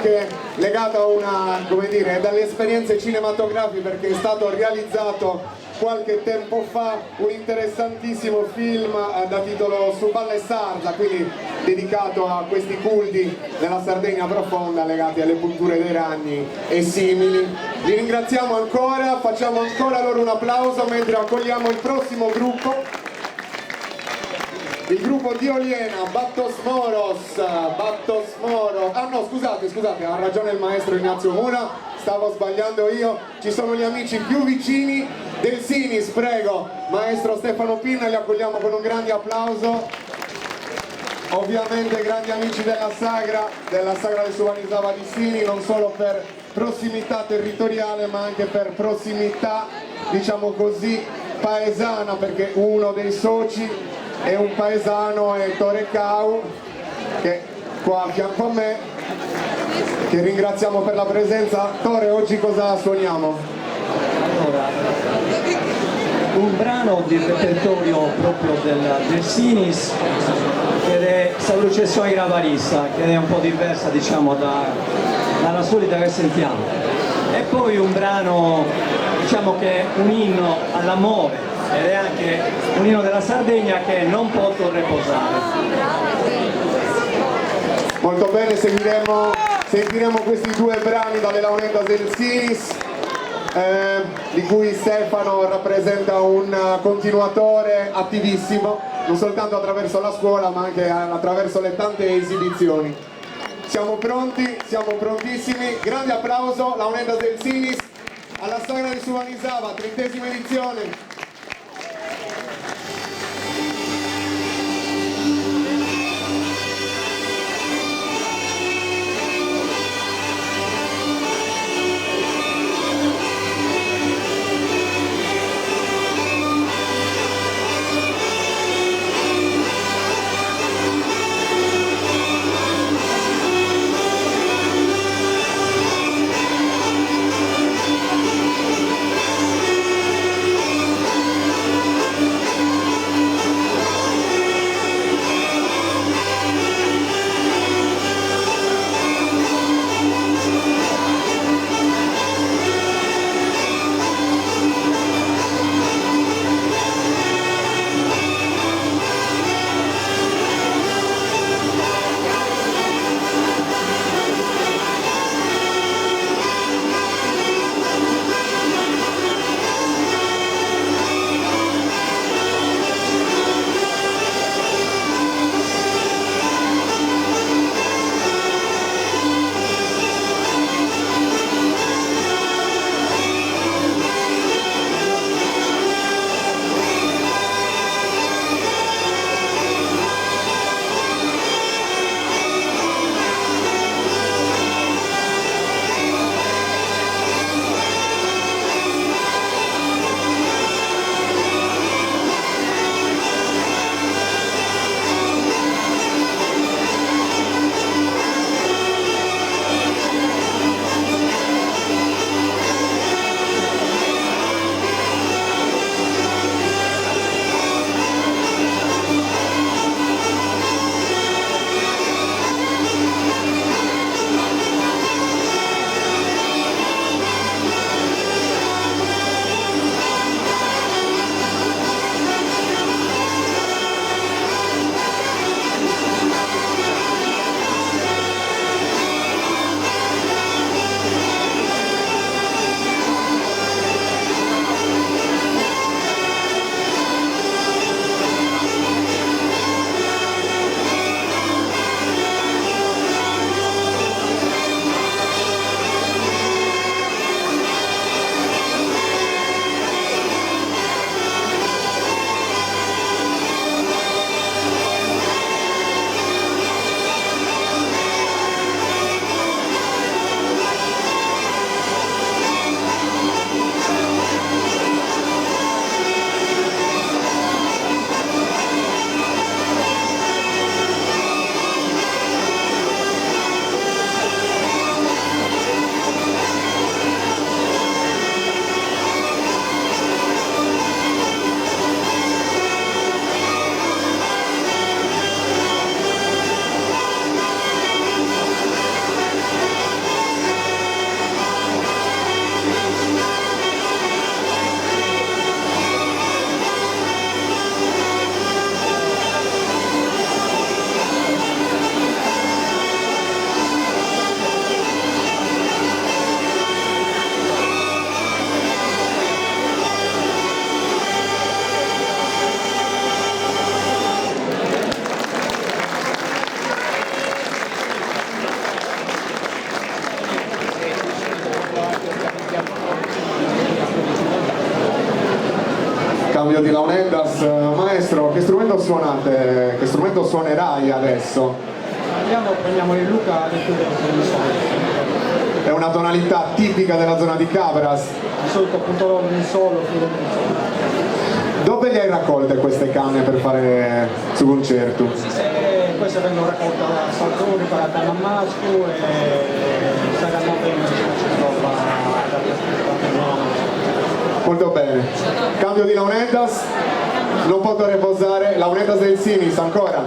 anche legato a una, come dire, dalle esperienze cinematografiche, perché è stato realizzato qualche tempo fa un interessantissimo film da titolo Su Valle Sarda, quindi dedicato a questi culti della Sardegna profonda legati alle culture dei ragni e simili. Li ringraziamo ancora, facciamo ancora loro un applauso mentre accogliamo il prossimo gruppo, il gruppo di Oliena, Battos Moro. Ah no, scusate, ha ragione il maestro Ignazio Mura, stavo sbagliando io, ci sono gli amici più vicini del Sinis, prego, maestro Stefano Pinna, li accogliamo con un grande applauso. Ovviamente grandi amici della Sagra del Suvanisava di Sini, non solo per prossimità territoriale ma anche per prossimità, diciamo così, paesana, perché uno dei soci è un paesano, è Tore Cau, che è qua a fianco a me, che ringraziamo per la presenza. Tore, oggi cosa suoniamo? Allora, un brano di repertorio proprio del Sinis, che è Salucessione Gravarissa, che è un po' diversa, diciamo, dalla solita che sentiamo, e poi un brano, diciamo, che è un inno all'amore ed è anche un inno della Sardegna, che è Non Posso Reposare. Molto bene, sentiremo questi due brani dalle Launendas del Sinis, di cui Stefano rappresenta un continuatore attivissimo, non soltanto attraverso la scuola ma anche attraverso le tante esibizioni. Siamo pronti, siamo prontissimi, grande applauso, Launendas del Sinis alla Sagra di Suvanisava, 30ª edizione. Cambio di Launendas. Maestro, che strumento suonate? Che strumento suonerai adesso? Prendiamo il Luca e chiudiamo il solo. È una tonalità tipica della zona di Cabras. Di solito punterò nel solo, chiudo nel solo. Dove le hai raccolte queste canne per fare su concerto? Queste vengono raccolte da Saltori, da Damasco e Saganove in roba. Molto bene. Cambio di Launendas. Non potrò riposare. Launendas del Sinis ancora.